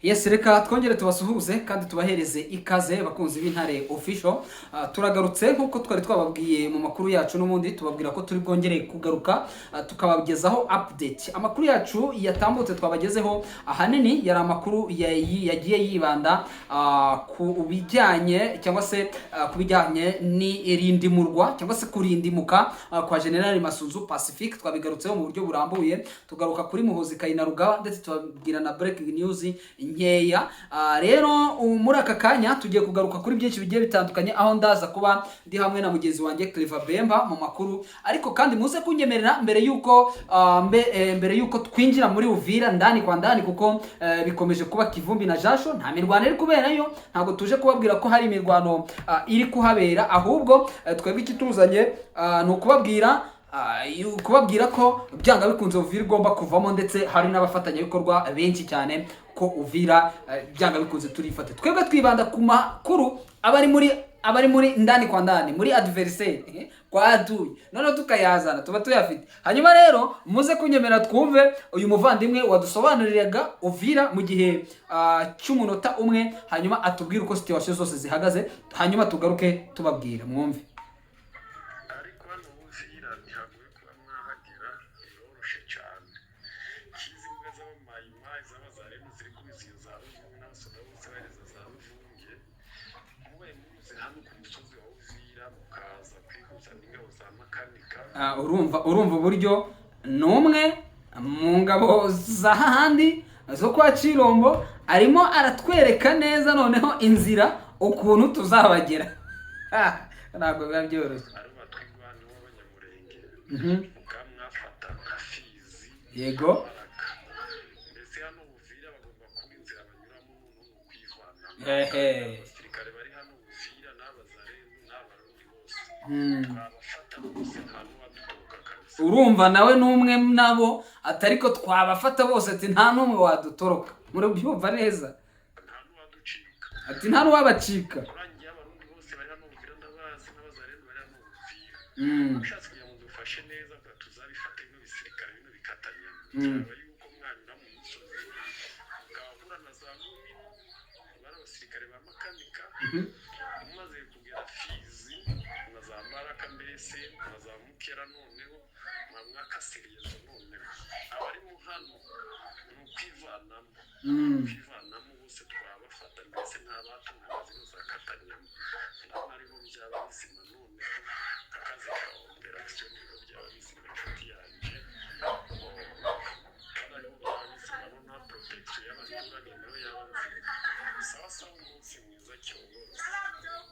Yes, reka twongere tubasuhuze kandi tubahereze ikaze bakunzi b'Intare Official. Turagarutse nkuko twari twababwiye mu makuru yacu n'ubundi tubabwira ko turi bwongere kugaruka tukabagezaho update. Amakuru yacu yatambutse twabagezeho ahanini yari amakuru yagiye yibanda ku bijyanye cyangwa se ku bijyanye n'irindimurwa cyangwa se kurindimuka kwa General Masunzu Pacifique. Twabigarutseho mu buryo burambuye, tugaruka kuri Muhozi Kainerugaba ndetse tubabwira na breaking news nkeya. Rero muri aka kanya tugiye kugaruka kuri byinshi bigiye bitandukanye, aho ndaza kuba ndi hamwe na mugenzi wanjye Clever Bemba mu makuru, ariko kandi muze kunyemerera mbere yuko twinjira muri Uvira ndani kwa ndani, kuko bikomeje kuba kivumbi na jasho, nta mirwano iri kuberayo. Ntabwo tuje kubabwira ko hari imirwano iri kuhabera, ahubwo twebwe ikituzanye ni ukubabwira ko byanga bikunze Uvira igomba kuvamo, ndetse hari n'abafatanyabikorwa benshi cyane ko Uvira byanga bikunze turifate. Twebwe twibanda ku makuru abari muri ndani kwa ndani, muri adversaire kwa adui, none tukayazana tuba tuyafite. Hanyuma rero muze kunyemera twumve uyu muvandimwe wadusobanuriraga Uvira mu gihe cy'umunota umwe, hanyuma atubwire uko situation zose zihagaze, hanyuma tugaruke tubabwira mwumve. Urumva uburyo numwe mu ngabo z'ahandi zo kwa Chirombo arimo aratwereka neza noneho inzira ukuntu tuzabagera. Ntabwo biba byoroshye. Yego. Urumva nawe numwe nabo atariko twabafata bose, ati nta numwe wadutoroka. Muri byumva neza, ati nta nuwabacika.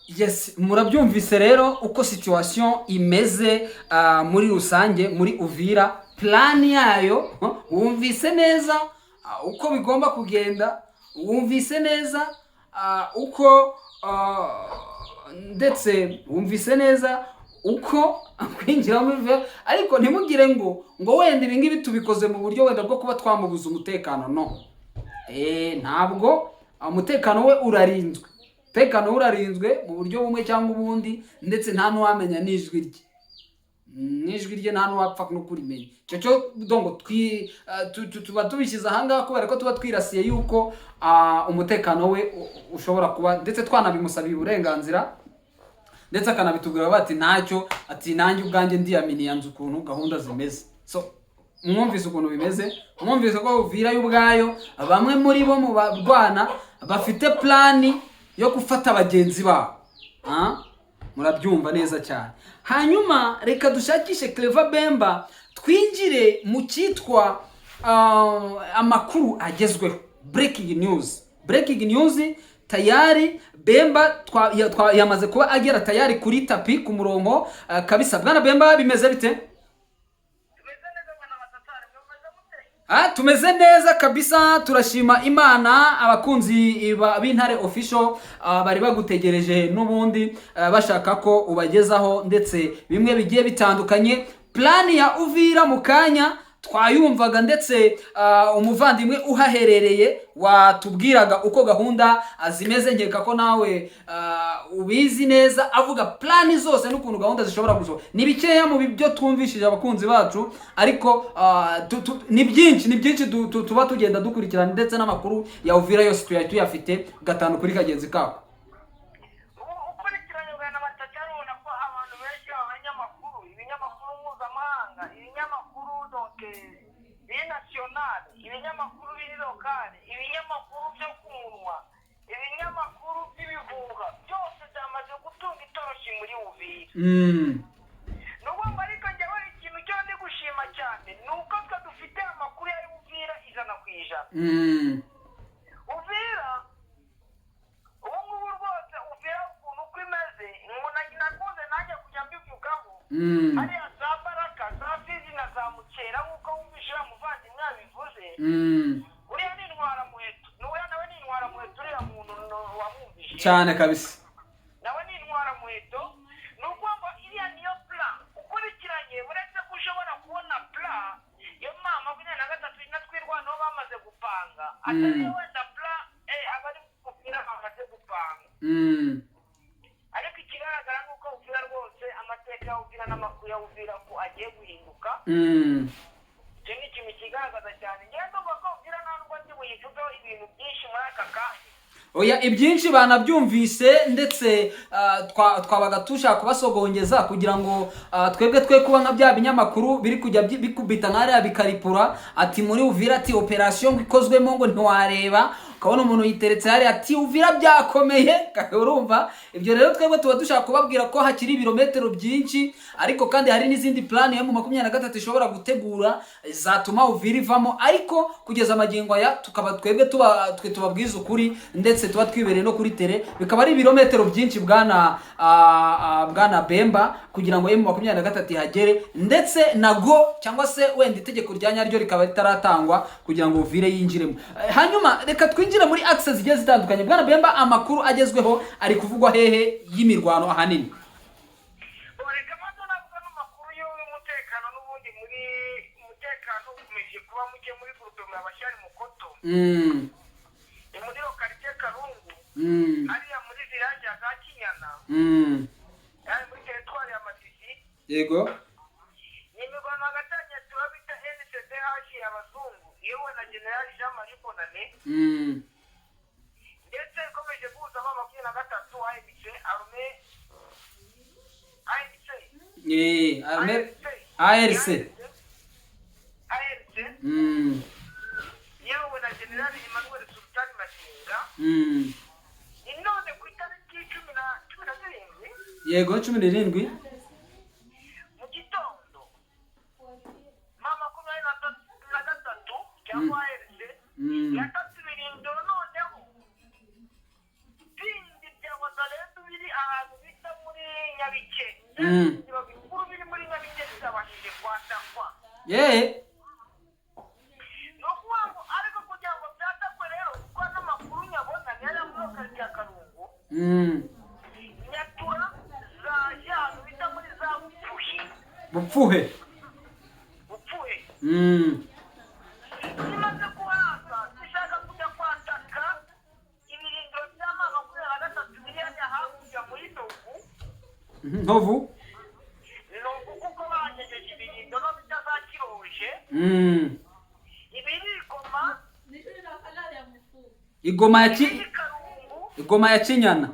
Yes, murabyumvise rero uko situation imeze muri rusange muri Uvira. Plan yayo wumvise neza uko bigomba kugenda, wumvise neza uko ndetse wumvise neza uko kwinjira muri Uvira, ariko ntimugire ngo wenda ibi ngibi tubikoze mu buryo wenda bwo kuba twamubuza umutekano. No, ntabwo umutekano we urarinzwe. Umutekano urarinzwe mu buryo bumwe cyangwa ubundi, ndetse nta nuwamenya n'ijwi rye nta nuwapfa no kurimenya. Cyo dongo tuba tubishyize ahangaha kubera ko tuba twirasiye yuko umutekano we ushobora kuba, ndetse twanabimusabiye uburenganzira, ndetse akanabitubwira bati ntacyo, ati nanjye ubwanjye ndiyaminiye yanze ukuntu gahunda zimeze. So mwumvise ukuntu bimeze, mwumvise ko Uvira y'ubwayo bamwe muri bo mu barwana bafite plani yo gufata abagenzi babo. Murabyumva neza cyane. Hanyuma reka dushakishe Clever Bemba, twinjire mu cyitwa amakuru agezweho, breaking news. Tayari Bemba yamaze kuba agera tayari kuri tapi ku murongo kabisa. Bwana Bemba, bimeze bite? Tumeze neza kabisa, turashima Imana. Abakunzi b'Intare Official bari bagutegereje n'ubundi bashaka ko ubagezaho ndetse bimwe bigiye bitandukanye. Plan ya Uvira mu kanya twayumvaga ndetse umuvandimwe uhaherereye watubwiraga uko gahunda zimeze, nkeka ko nawe ubizi neza, avuga plani zose n'ukuntu gahunda zishobora gusohoka. Ni bikeya mu byo twumvishije abakunzi bacu, ariko ni byinshi tuba tugenda dukurikirana, ndetse n'amakuru ya Uvira yose tuyafite gatanu kuri kagenzi kako. Ibinyamakuru biri lokale, ibinyamakuru byo kumunwa, ibinyamakuru by'ibihuha, byose byamaze gutunga itoroshi muri Uvira. Nubwo ariko njyewe ikintu cyo ndi gushima cyane ni uko twe dufite amakuru ya Uvira 100%. Uvira ubu ngubu rwose Uvira ukuntu uko imeze, nakunze nanjye kujya mbivugaho, hariya za Baraka, za Fizi na za Mukera nk'uko wumvishije umuvandimwe yabivuze. Uriya ni intwaramuheto, n'uriya nawe ni intwaramuheto, uriya muntu wamwumvishije cyane kabisa, nawe ni intwaramuheto. Ni ukuvuga iriya niyo plan ukurikiranye, uretse ko ushobora kubona plan yo mama 23 na twirwanaho bamaze gupanga, atari wenda plan abari Uvira bamaze gupanga. Ariko ikigaragara ni uko Uvira rwose amateka ya Uvira n'amakuru ya Uvira ko agiye guhinduka. Icyo ni ikintu kigaragaza cyane. Ngewe ndumva ko Uvira nta nubwo ndi buyivugeho ibintu byinshi muri aka kanya. Oya, ibyinshi banabyumvise, ndetse twabaga dushaka kubasogongeza kugira ngo twebwe twe kuba nka bya binyamakuru biri kujya bikubita nk'ariya bikaripura ati muri Uvira ati operasiyo ngo ikozwemo ngo ntiwareba, ukabona umuntu yiteretse hariya ati Uvira byakomeye. Urumva, ibyo rero twebwe tuba dushaka kubabwira ko hakiri ibirometero byinshi, ariko kandi hari n'izindi plani yo mu 23 ishobora gutegura zatuma Uvira ivamo, ariko kugeza amagingo aya tukaba twebwe tubabwiza ukuri, ndetse tuba twibereye no kuri tele, bikaba ari ibirometero byinshi bwana Bemba kugira ngo M23 ihagere, ndetse nago cyangwa se wenda itegeko rya nyaryo rikaba ritaratangwa kugira ngo Uvire yinjiremo. Hanyuma reka twinjire muri access zigiye zitandukanye. Bwana Bemba, amakuru agezweho ari kuvugwa hehe y'imirwano ahanini? Reka maze navuga n'amakuru y'umutekano, n'ubundi muri umutekano ukomeje kuba muke muri Groupe Abashari Mukoto. Muri lokalite Karungu, hariya muri village ya Kinyana, muri teritwari ya Masisi. Yego. Ni imirwano hagati ya turabita NCDH y'abazungu yewe na General Jean Marie Bonane, ndetse ikomeje guhuza aba 23 ARC yewe na General Emmanuel Sultan Masinga. Inone ku itariki 17 yego 17 mu gitondo mama 23 cyangwa ARC yatatu birindiro, noneho bindi bya Wazalendo biri ahantu bita muri Nyabike, bikuru biri muri Nyabike bitabashije kwatakwa. No kuwango ariko kugira ngo byatakwe rero kuko n'amakuru nyabona yari muri lokalite ya Karungu, Nyatura za Jano bita muri za Bupfuhe. Zimaze kuhaza zishaka kujya kwataka ibirindiro by'amama 23 miliyoni hakurya muri Ntovu. Kuko banyegeje ibirindiro bitazakiroje. Ibiri Igoma ya Kinyana.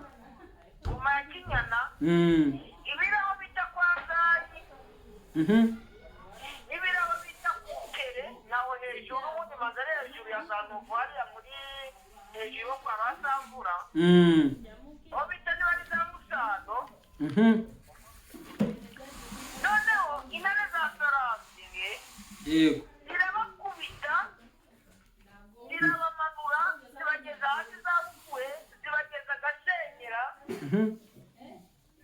Ibiraho bita kwa Zari. Ibiraho bita Kukere naho hejuru, ubundi magare hejuru ya Santovu hariya muri hejuru kwa Basambura. Aho bita niba ari za Musano. Noneho intare za Sarambiwe zirabakubita, zirabamanura, zibageza hasi za Bupfuhe, zibageza Gasenyera,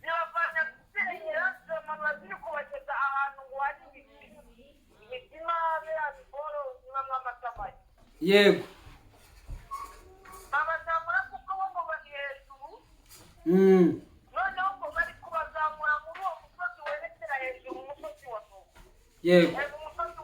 zibavanya Gasenyera, zibamanura ziri kubageza ahantu ngo hari imitima biriya biboro bibamwo amatamari. Yego. Babazamura kuko bo ngo bari hejuru, noneho ngo bari kubazamura muri uwo musozi werekera hejuru, umusozi wa Ntovu. Yego. Umusozi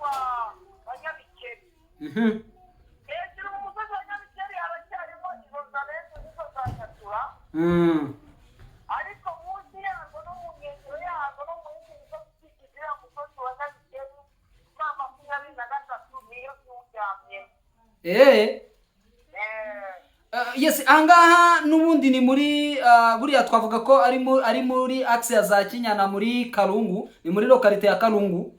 ariko munsi yarwo no mu nkengero yarwo no mu yindi misozi ikikije uriya musozi wa Nyabikeri na 23 niyo tuwuryamye. Yes, ahangaha n'ubundi ni muri buriya twavuga ko ari muri axe ya za Kinyana muri Karungu, ni muri lokalite ya Karungu.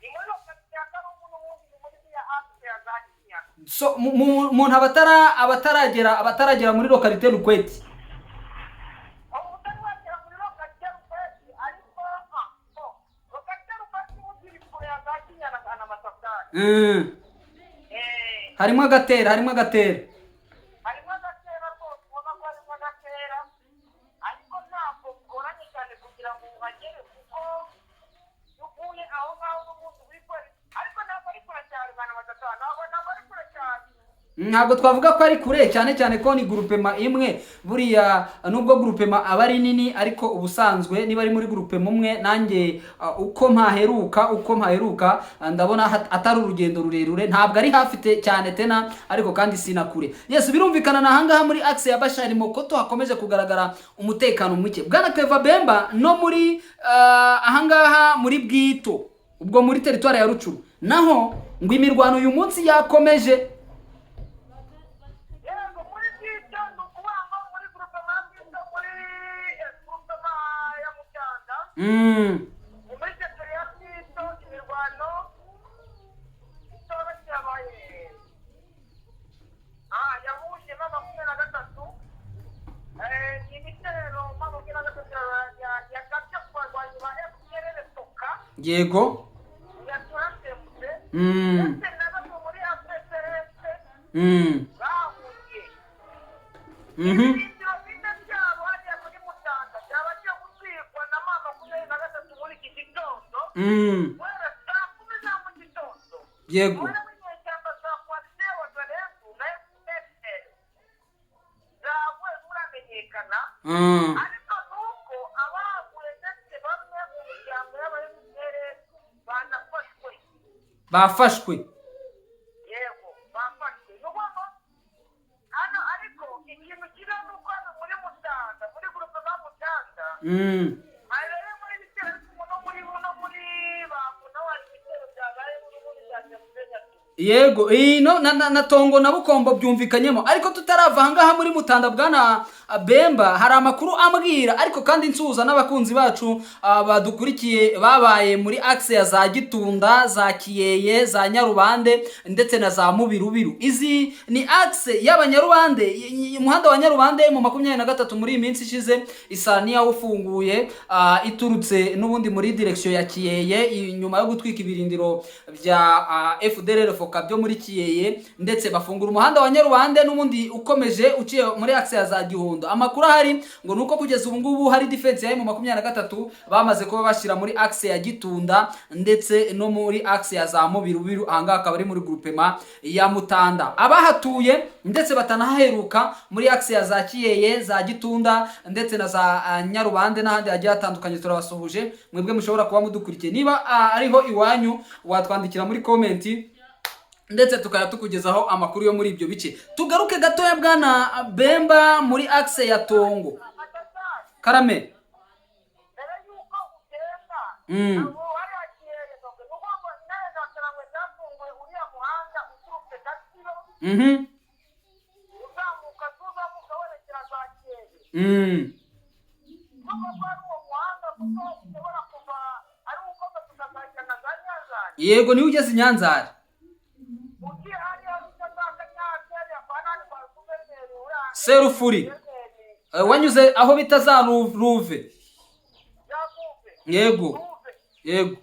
Ni muri lokalite ya Karungu n'ubundi ni muri ya axe ya za Kinyana. So umuntu abataragera muri lokalite Rukweti. Ubutaragera muri lokalite Rukweti ariko lokalite Rukweti n'ubundi kure ya za Kinyana na Masakari. Harimo agatera. Ntabwo twavuga ko ari kure cyane ko ni groupement imwe, buriya nubwo groupement aba ari nini ariko ubusanzwe niba ari muri groupement umwe, nanjye uko mpaheruka ndabona atari urugendo rurerure, ntabwo ari hafite cyane tena ariko kandi sina kure. Yes, birumvikana na hangaha muri axe ya Bashari Mokoto hakomeje kugaragara umutekano muke. Bwana Claver Bemba, no muri ahangaha muri Bwito, ubwo muri territoire ya Rucuru naho ngo imirwano uyu munsi yakomeje. Yego. Yego. Bafashwe. Yego, bafashwe. Nuko hano ariko ikintu kiri nuko muri Mutanda, muri groupe za Mutanda. Arere muri bitero muri bakuna wari bitero byagaye muri cyane. Yego, ino na Tongo na Bukombo byumvikanyemo, ariko tutarava ahangaha muri Mutanda Bwana Bemba, hari amakuru ambwira ariko kandi nsuhuza n'abakunzi bacu badukurikiye babaye muri axe ya za Gitunda, za Kiyeye, za Nyarubande ndetse na za Mubirubiru. Izi ni axe y'abanyarubande, umuhanda wa Nyarubande mu 23 muri iminsi ishize isaniya ufunguye iturutse n'ubundi muri direction ya Kiyeye nyuma yo gutwika ibirindiro bya FDLR Foka byo muri Kiyeye, ndetse bafungura umuhanda wa Nyarubande n'ubundi ukomeje uciye muri axe ya za Gihunda. Amakuru ahari ngo nuko kugeza ubu ngubu hari defense ya M23 bamaze kuba bashira muri axe ya Gitunda ndetse no muri axe ya za Mubirubiru, ahangaha akaba ari muri groupement ya Mutanda. Abahatuye ndetse batanaheruka muri axe ya za Kiyeye, za Gitunda ndetse na za Nyarubande n'ahandi hagiye hatandukanye turabasuhuje. Mwebwe mushobora kuba mudukurikiye, niba ariho iwanyu watwandikira muri comment ndetse tukaya tukugezaho amakuru yo muri ibyo bice. Tugaruke gatoya Bwana Bemba muri axe ya Tongo. Karame. Yego, ni ugeze Nyanzari. Serufuri. Wanyuze aho bita za Ruve. Yego. Yego.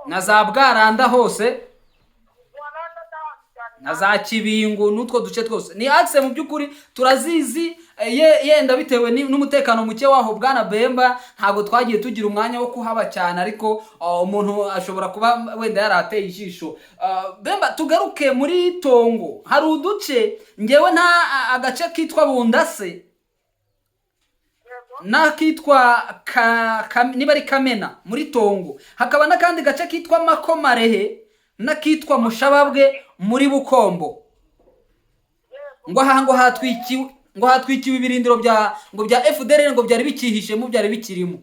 Na za Bwaranda hose. na za Kibingo n'utwo duce twose ni axe mu by'ukuri turazizi. Yenda bitewe n'umutekano muke waho Bwana Bemba ntago twagiye tugira umwanya wo kuhaba cyane, ariko umuntu ashobora kuba wenda yarateye ijisho. Bemba, tugaruke muri Tongo, hari uduce ngewe nta agace kitwa Bundase n'akitwa niba ari Kamena muri Tongo, hakaba n'akandi gace kitwa Makomarehe n'akitwa Mushababwe muri Bukombo. Ngo aha ngo hatwikiwe ibirindiro bya FDLR ngo byari bikihishemo, byari bikirimo.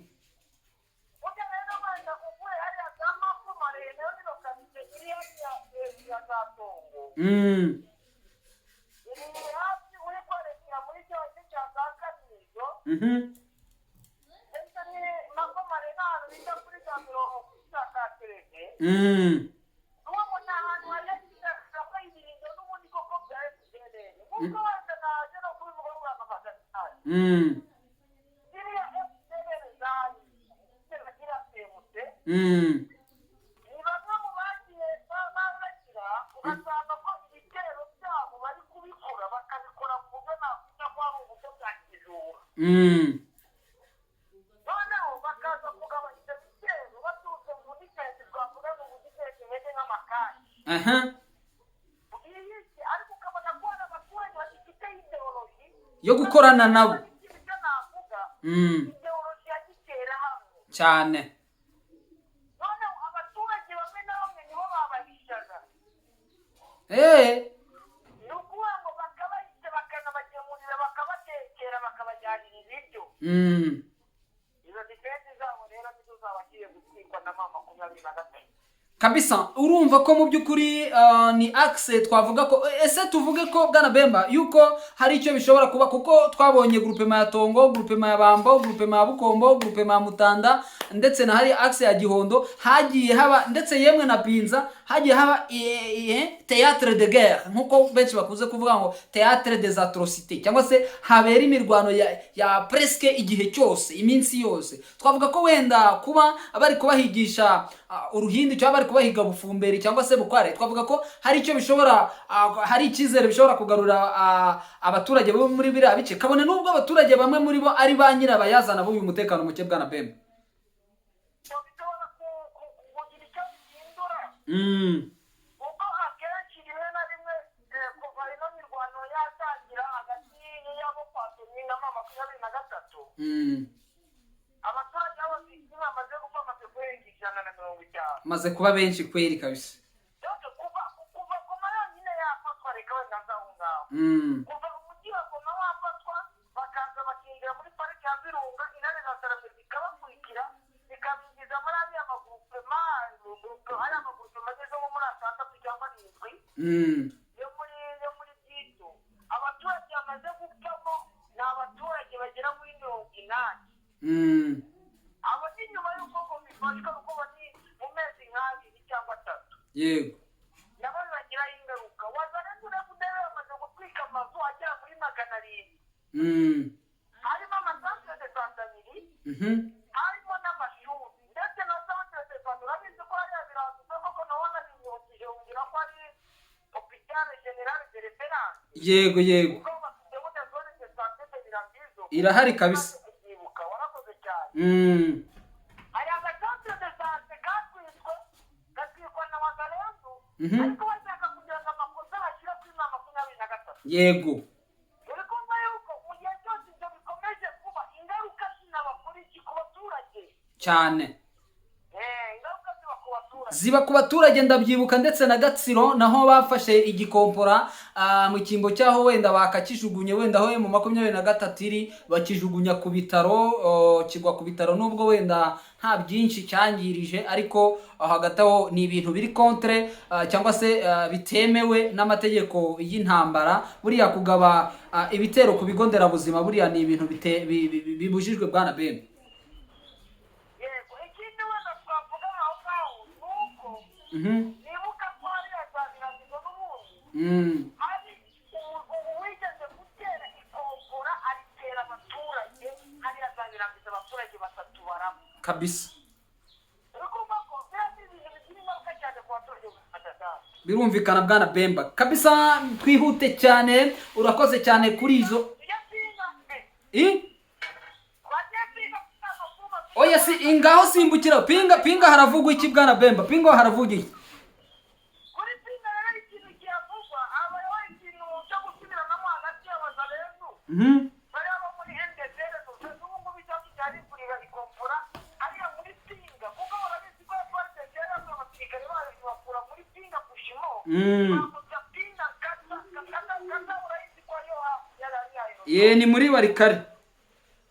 Yo gukorana nabo cyane. Kabisa, urumva ko mu by'ukuri ni axe twavuga ko ese tuvuge ko Bwana Bemba yuko hari icyo bishobora kuba, kuko twabonye groupement ya Tongo, groupement ya Bambo, groupement ya Bukombo, groupement ya Mutanda, ndetse na hari axe ya Gihondo, hagiye haba ndetse yemwe na Binza, hagiye haba théâtre de guerre, nkuko benshi bakuze kuvuga ngo théâtre des atrocités, cyangwa se habera imirwano ya presque igihe cyose, iminsi yose. Twavuga ko wenda kuba abari kubahigisha uruhindi cyangwa bari kubahiga Bufumberi cyangwa se Bukware, twavuga ko hari icyo bishobora hari ikizere bishobora kugarura abaturage bo muri biriya bice, kabone nubwo abaturage bamwe muri bo ari ba nyirabayazana b'uyu mutekano muke. Bwana Bemba, kuko akenshi rimwe na rimwe kuva ino mirwano yatangira hagati y'abopatoni na M23, abaturage b'abasirikare bamaze gupfa amaze kurenga 150, maze kuba benshi kweri kabisa. kuva Goma yonyine yafatwa, reka wenda ngaho kuva umujyi wa Goma wafatwa, bakaza bakinjira muri pariki ya Virunga, intare za Sarambwe zikabakurikira zikabinjiza muri ariya magurupema ageze nko muri 6 cyangwa 7 yo muri Byitu. Abaturage bamaze gupfamo ni abaturage bagera muri 80. abo ni nyuma y'uko bifashwe uko bari mu mezi nk'abiri cyangwa 3. Yego, nabo bagiraho ingaruka. Wazana n'urabudebe bamaze gutwika amazu agera muri 700, harimo amasantere de sante abiri, harimo n'amashuri ndetse na santere de sante. Urabizi ko hariya biranduza koko nabona binyukije wumvira ko ari hopitale generale de reference. yego, kuko bafitemo na zone de sante de Birambizo irahari kabisa. Ibuka, warakoze cyane. Hari agasantere de sante gatwikwa na Wazalendo, ariko bashaka kugira ngo amakosa bashyira kuri M23. Yego, uri kumva yuko mu gihe cyose ibyo bikomeje kuba, ingaruka zinaba kuri iki ku baturage cyane. Ingaruka ziba ku baturage, ziba ku baturage. Ndabyibuka ndetse na Gatsiro naho bafashe igikompora mu kimbo cyaho wenda bakakishugunye, wenda aho mu 23 iri bakijugunya ku bitaro, kigwa ku bitaro, nubwo wenda nta byinshi cyangirije, ariko hagati aho ni ibintu biri contre cyangwa se bitemewe n'amategeko y'intambara. Buriya kugaba ibitero ku bigo nderabuzima buriya ni ibintu bibujijwe. Bwana Bemba, yego. Ikindi wenda twavuga aho ngaho nuko nibuka ko hariya za Birambizo n'ubundi hari uwigeze gutera ikompora aritera abaturage hariya za Birambizo, abaturage 3 barapfa kabisa. uri kumva ko biriya ni ibintu bigira ingaruka cyane ku baturage b'Amadagasikari. birumvikana bwana Bemba kabisa, twihute cyane, urakoze cyane kuri izo oya si ingaho simbukira pinga haravugwa iki bwana Bemba, pinga haravuga iki? kuri pinga rero ikintu kiyavugwa habayeho ikintu cyo gusubiranamo hagati y'abazalendo bariya bo muri NDC n'ubu ngubu icyatsi cyari kurira ikompora ariya muri pinga kuko barabizi ko FARDC yari abasirikare bayo bakura muri pinga kushimo bakuta pinga kata urayizi ko yo yari ye ni muri Warikare,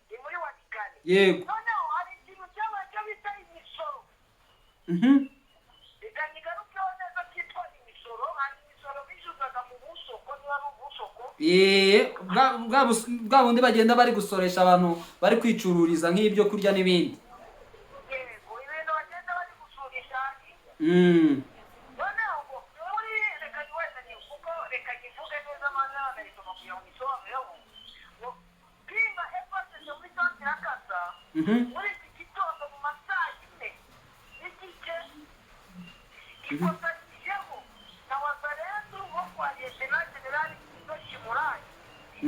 ni muri Warikare yego noneho hari ikintu cyabaye cyo bita imisoro ikanyigarukeho neza cyitwa imisoro. hari imisoro bishyuzaga mu busoko niba ari ubusoko bwa bundi bagenda bari gusoresha abantu bari kwicururiza nk'ibyo kurya n'ibindi. yego ibintu bagenda bari gusurisha noneho ngo muri reka wenda ni kuko reka nyivuge neza amazina yanayituma kugira ngo isobanureho ngo pinga FARDC muri Santirakasa muri iki gitondo mu masaa yine n'igice ikosanyijeho na wazalendo wo kwa Lieutenant General Kizo Shimurayi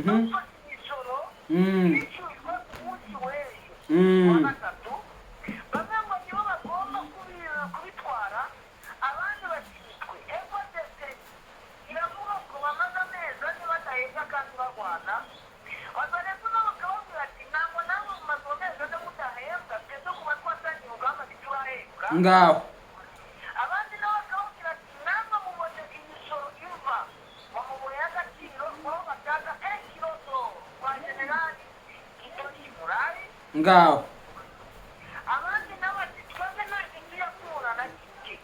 bafashe imisoro bishyujwe ku munsi w'ejo wa gatatu. bamwe ngo nibo bagomba kubitwara abandi bashyizwe. FARDC iravuga ko bamaze amezi ane badahembwa kandi barwana. wazalendo nabo bakababwira ati ntabwo namwe mumaze amezi ane mudahembwa, twebwe kuba twatangiye urugamba ntiturahembwa. ngaho abandi nabo bakababwira ati namwe mubone imisoro iva mu mabuye y'agaciro aho bataga ekirodo kwa generali Kizo Shimurayi. ngaho abandi nabo ati twebwe ntacyo tuyakura na gike.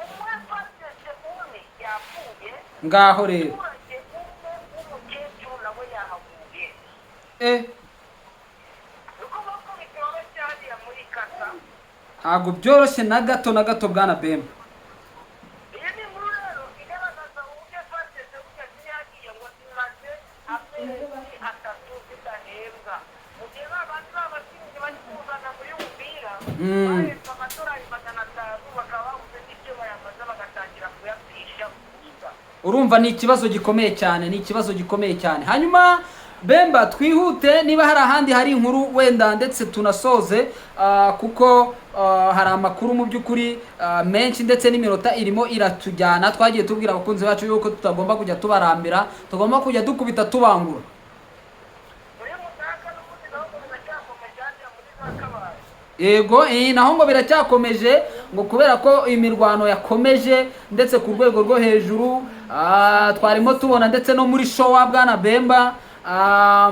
umwe FARDC umwe yapfuye, ngaho rero umuturage umwe w'umukecuru nawe yahavuye. uko bakubita boroshye hariya muri kasa. ntabwo byoroshye na gato bwana Bemba. iyi ni inkuru rero igaragaza uburyo FARDC burya ziyagiye ngo zimaze amezi atatu zidahembwa. mu gihe babandi b'abasinzi bari kuzana muri Uvira bahembwa amadolari 500 bakaba babuze n'ibyo bayamaze bagatangira kuyapisha gusa. urumva ni ikibazo gikomeye cyane, ni ikibazo gikomeye cyane. hanyuma Bemba twihute, niba hari ahandi hari inkuru wenda ndetse tunasoze kuko hari amakuru mu by'ukuri menshi ndetse n'iminota irimo iratujyana. twagiye tubwira abakunzi bacu yuko tutagomba kujya tubarambira, tugomba kujya dukubita tubangura. muri Mutaka n'ubundi naho ngo biracyakomeje hariya muri za Kabare. yego naho ngo biracyakomeje ngo kubera ko imirwano yakomeje ndetse ku rwego rwo hejuru. twarimo tubona ndetse no muri showa bwana Bemba,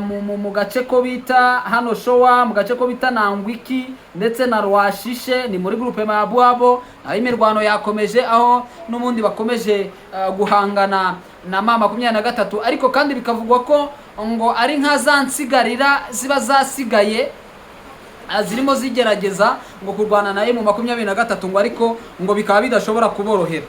mu gace ko bita hano showa, mu gace ko bita Nangwiki ndetse na Rwashishe, ni muri groupe ya Bwabo. aho imirwano yakomeje, aho n'ubundi bakomeje guhangana na M23, ariko kandi bikavugwa ko ngo ari nka za nsigarira ziba zasigaye zirimo zigerageza ngo kurwana na M23 ngo ariko ngo bikaba bidashobora kuborohera.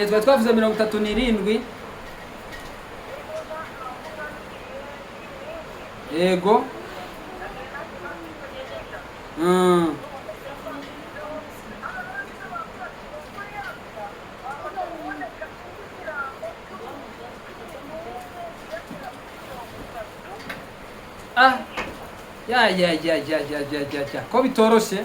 twari twavuze 37. yego ya ko bitoroshye.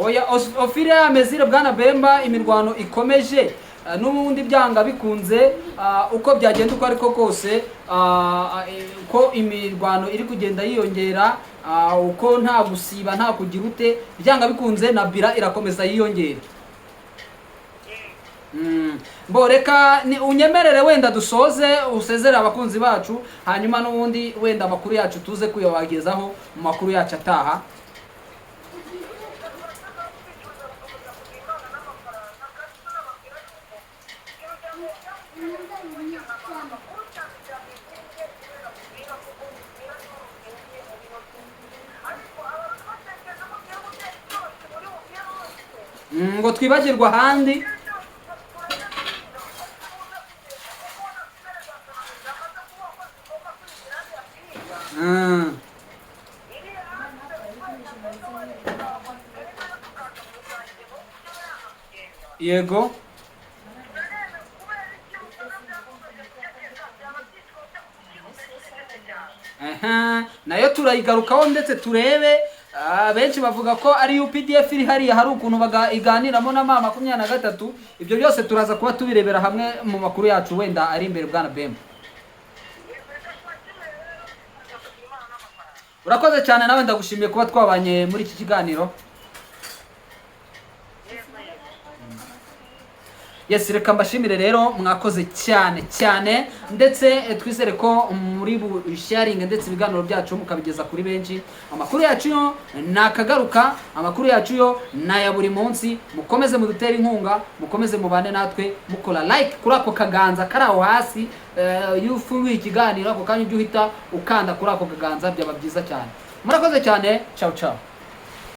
oya ofira amezire bwana Bemba, imirwano ikomeje n'ubundi byanga bikunze uko byagenda uko ariko kose, ko imirwano iri kugenda yiyongera, uko nta gusiba nta kugira ute, byanga bikunze na bira irakomeza yiyongera. Mbo reka unyemerere wenda dusoze usezere abakunzi bacu, hanyuma n'ubundi wenda amakuru yacu tuze kuyabagezaho mu makuru yacu ataha. Ngo twibagirwa ahandi. Yego. Nayo turayigarukaho ndetse turebe. Benshi bavuga ko ari UPDF iri hariya hari ukuntu iganiramo na mama 23. Ibyo byose turaza kuba tubirebera hamwe mu makuru yacu wenda ari imbere bwana Bemba. Urakoze cyane, nawe ndagushimiye kuba twabanye muri iki kiganiro. Yes, reka mbashimire rero, mwakoze cyane ndetse twizere ko muri sharing ndetse ibiganiro byacu mukabigeza kuri benshi. Amakuru yacu yo nakagaruka, amakuru yacu yo naya buri munsi. Mukomeze mudutera inkunga, mukomeze mubane natwe, mukora like kuri ako kaganza karaho hasi. Yufunguye ikiganiro ako kanya ujye uhita ukanda kuri ako kaganza, byaba byiza cyane. Murakoze cyane, ciao ciao.